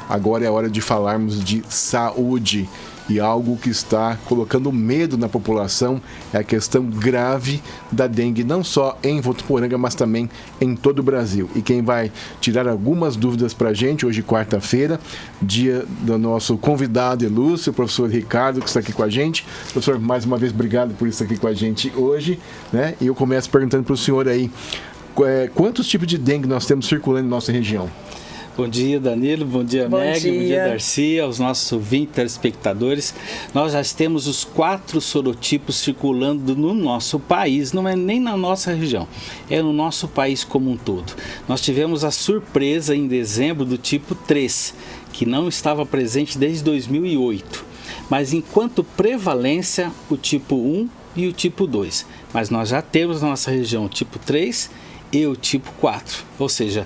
Agora é a hora de falarmos de saúde. E algo que está colocando medo na população é a questão grave da dengue, não só em Votuporanga, mas também em todo o Brasil. E quem vai tirar algumas dúvidas para a gente, hoje quarta-feira, dia do nosso convidado ilustre, o professor Ricardo, que está aqui com a gente. Professor, mais uma vez, obrigado por estar aqui com a gente hoje, né? E eu começo perguntando para o senhor aí, quantos tipos de dengue nós temos circulando em nossa região? Bom dia, Danilo. Bom dia, Meg. Bom dia, Darcy, aos nossos ouvintes, telespectadores. Nós já temos os 4 sorotipos circulando no nosso país, não é nem na nossa região, é no nosso país como um todo. Nós tivemos a surpresa em dezembro do tipo 3, que não estava presente desde 2008. Mas enquanto prevalência, o tipo 1 e o tipo 2. Mas nós já temos na nossa região o tipo 3 e o tipo 4, ou seja,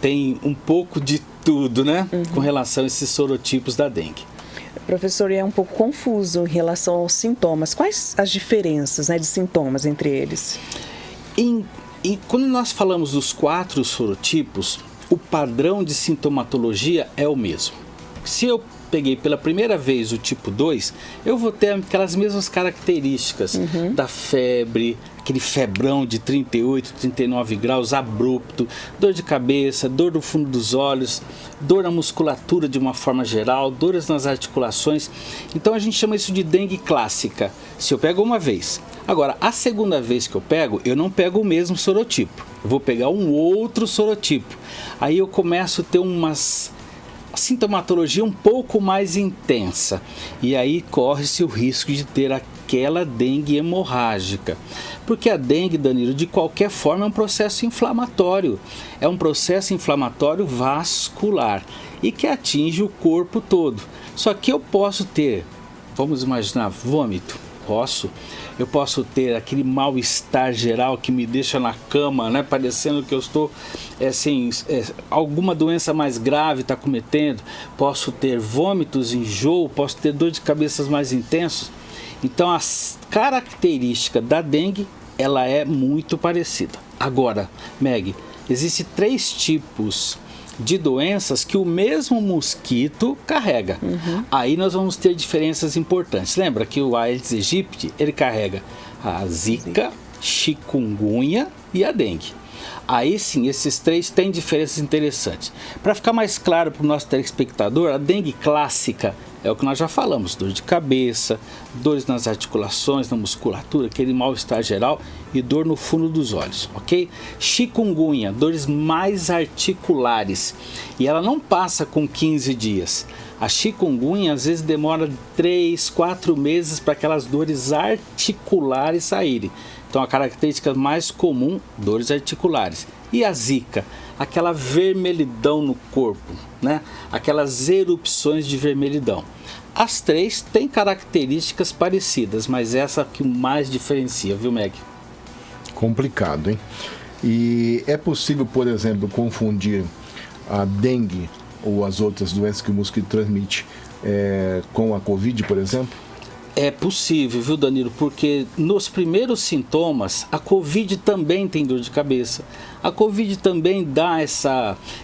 tem um pouco de tudo, né? Com relação a esses sorotipos da dengue. Professor, é um pouco confuso em relação aos sintomas. Quais as diferenças, né, de sintomas entre eles? Quando nós falamos dos 4 sorotipos, o padrão de sintomatologia é o mesmo. Se eu peguei pela primeira vez o tipo 2, eu vou ter aquelas mesmas características da febre, aquele febrão de 38, 39 graus, abrupto, dor de cabeça, dor no fundo dos olhos, dor na musculatura de uma forma geral, dores nas articulações. Então a gente chama isso de dengue clássica, se eu pego uma vez. Agora, a segunda vez que eu não pego o mesmo sorotipo, eu vou pegar um outro sorotipo. Aí eu começo a ter a sintomatologia um pouco mais intensa, e aí corre-se o risco de ter aquela dengue hemorrágica, porque a dengue, Danilo, de qualquer forma é um processo inflamatório, é um processo inflamatório vascular e que atinge o corpo todo. Só que eu posso ter, vamos imaginar, vômito, eu posso ter aquele mal-estar geral que me deixa na cama, né, parecendo que eu estou, alguma doença mais grave está cometendo. Posso ter vômitos, enjoo, posso ter dor de cabeça mais intensos. Então, a característica da dengue, ela é muito parecida. Agora, Meg, existem 3 tipos de doenças que o mesmo mosquito carrega. Aí nós vamos ter diferenças importantes. Lembra que o Aedes aegypti, ele carrega a zika, chikungunya e a dengue. Aí sim, esses 3 têm diferenças interessantes. Para ficar mais claro para o nosso telespectador, a dengue clássica é o que nós já falamos: dor de cabeça, dores nas articulações, na musculatura, aquele mal-estar geral e dor no fundo dos olhos, ok? Chikungunya, dores mais articulares, e ela não passa com 15 dias. A chikungunya às vezes demora 3, 4 meses para aquelas dores articulares saírem. Então a característica mais comum, dores articulares. E a zika, aquela vermelhidão no corpo, né? Aquelas erupções de vermelhidão. As 3 têm características parecidas, mas essa que mais diferencia, viu, Meg? Complicado, hein? E é possível, por exemplo, confundir a dengue ou as outras doenças que o mosquito transmite com a Covid, por exemplo? É possível, viu, Danilo? Porque nos primeiros sintomas, a Covid também tem dor de cabeça. A Covid também dá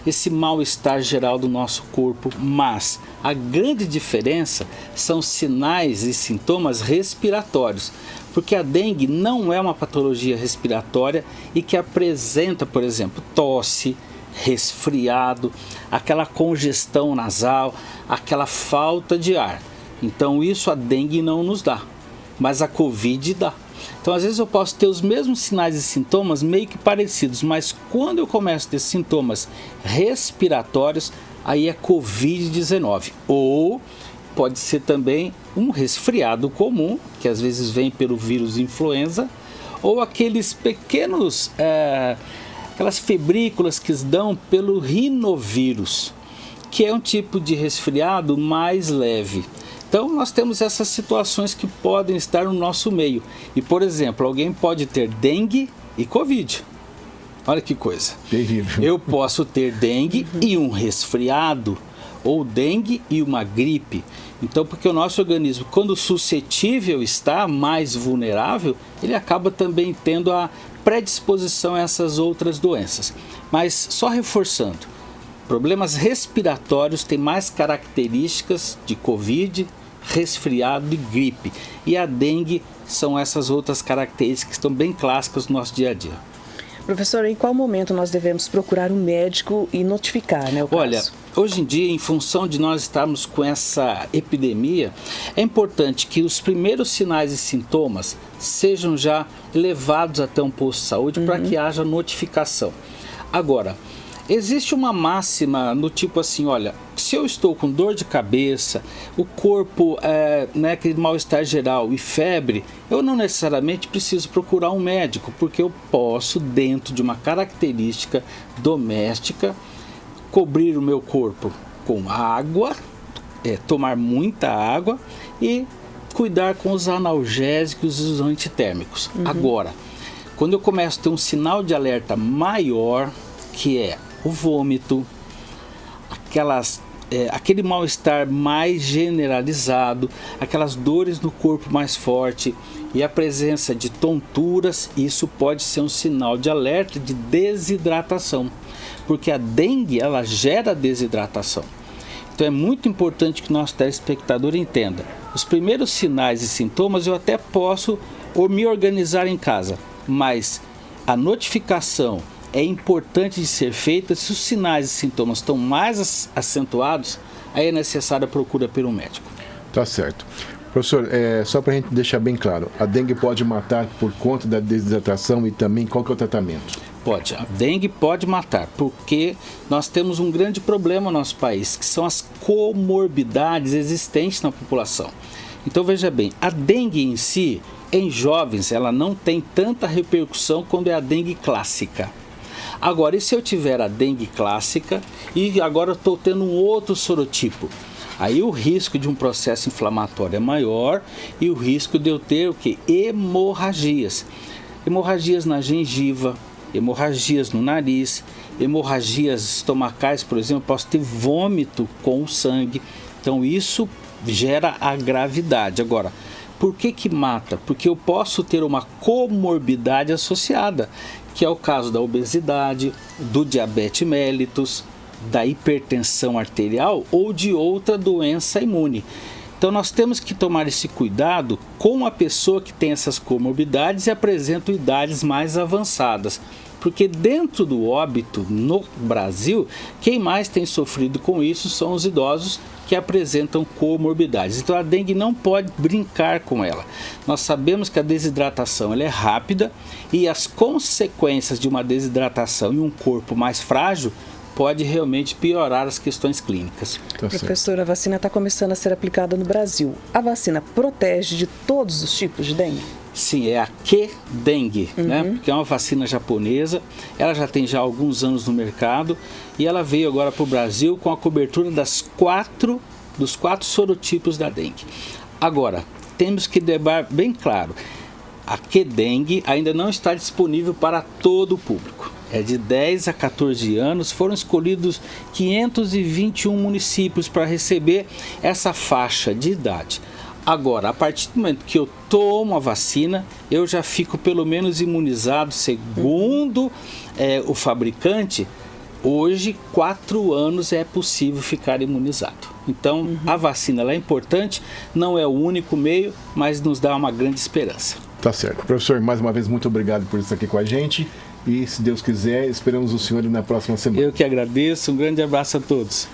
esse mal-estar geral do nosso corpo, mas a grande diferença são sinais e sintomas respiratórios. Porque a dengue não é uma patologia respiratória e que apresenta, por exemplo, tosse, resfriado, aquela congestão nasal, aquela falta de ar. Então isso a dengue não nos dá, mas a Covid dá. Então às vezes eu posso ter os mesmos sinais e sintomas meio que parecidos, mas quando eu começo a ter sintomas respiratórios, aí é Covid-19. Ou pode ser também um resfriado comum, que às vezes vem pelo vírus influenza, ou aqueles pequenos, aquelas febrículas que dão pelo rinovírus, que é um tipo de resfriado mais leve. Então nós temos essas situações que podem estar no nosso meio. E, por exemplo, alguém pode ter dengue e Covid. Olha que coisa. Terrível. Eu posso ter dengue e um resfriado, ou dengue e uma gripe. Então, porque o nosso organismo, quando suscetível está, mais vulnerável, ele acaba também tendo a predisposição a essas outras doenças. Mas, só reforçando, Problemas respiratórios têm mais características de Covid, resfriado e gripe. E a dengue são essas outras características que estão bem clássicas no nosso dia a dia. Professor, em qual momento nós devemos procurar um médico e notificar, né, o caso? Olha, hoje em dia, em função de nós estarmos com essa epidemia, é importante que os primeiros sinais e sintomas sejam já levados até um posto de saúde para que haja notificação. Agora, existe uma máxima no tipo assim, olha, se eu estou com dor de cabeça, o corpo, aquele mal-estar geral e febre, eu não necessariamente preciso procurar um médico, porque eu posso, dentro de uma característica doméstica, cobrir o meu corpo com água, tomar muita água e cuidar com os analgésicos e os antitérmicos. Agora, quando eu começo a ter um sinal de alerta maior, que é o vômito, aquele mal-estar mais generalizado, aquelas dores no corpo mais forte e a presença de tonturas, isso pode ser um sinal de alerta de desidratação, porque a dengue ela gera desidratação. Então é muito importante que o nosso telespectador entenda. Os primeiros sinais e sintomas eu até posso me organizar em casa, mas a notificação é importante de ser feita. Se os sinais e sintomas estão mais acentuados, aí é necessária a procura pelo médico. Tá certo. Professor, só para a gente deixar bem claro, a dengue pode matar por conta da desidratação e também qual que é o tratamento? Pode, a dengue pode matar, porque nós temos um grande problema no nosso país, que são as comorbidades existentes na população. Então veja bem, a dengue em si, em jovens, ela não tem tanta repercussão quando é a dengue clássica. Agora, e se eu tiver a dengue clássica e agora eu estou tendo um outro sorotipo? Aí o risco de um processo inflamatório é maior e o risco de eu ter o quê? Hemorragias. Hemorragias na gengiva, hemorragias no nariz, hemorragias estomacais, por exemplo, eu posso ter vômito com o sangue. Então isso gera a gravidade. Agora, por que mata? Porque eu posso ter uma comorbidade associada, que é o caso da obesidade, do diabetes mellitus, da hipertensão arterial ou de outra doença imune. Então nós temos que tomar esse cuidado com a pessoa que tem essas comorbidades e apresenta idades mais avançadas. Porque dentro do óbito no Brasil, quem mais tem sofrido com isso são os idosos que apresentam comorbidades. Então a dengue não pode brincar com ela. Nós sabemos que a desidratação ela é rápida e as consequências de uma desidratação em um corpo mais frágil pode realmente piorar as questões clínicas. Professor, a vacina está começando a ser aplicada no Brasil. A vacina protege de todos os tipos de dengue? Sim, é a Qdengue, né? Porque é uma vacina japonesa, ela já tem alguns anos no mercado e ela veio agora para o Brasil com a cobertura dos quatro sorotipos da dengue. Agora, temos que deixar bem claro, a Qdengue ainda não está disponível para todo o público. É de 10 a 14 anos, foram escolhidos 521 municípios para receber essa faixa de idade. Agora, a partir do momento que eu tomo a vacina, eu já fico pelo menos imunizado, segundo o fabricante. Hoje, 4 anos é possível ficar imunizado. Então, a vacina ela é importante, não é o único meio, mas nos dá uma grande esperança. Tá certo. Professor, mais uma vez, muito obrigado por estar aqui com a gente. E, se Deus quiser, esperamos o senhor na próxima semana. Eu que agradeço. Um grande abraço a todos.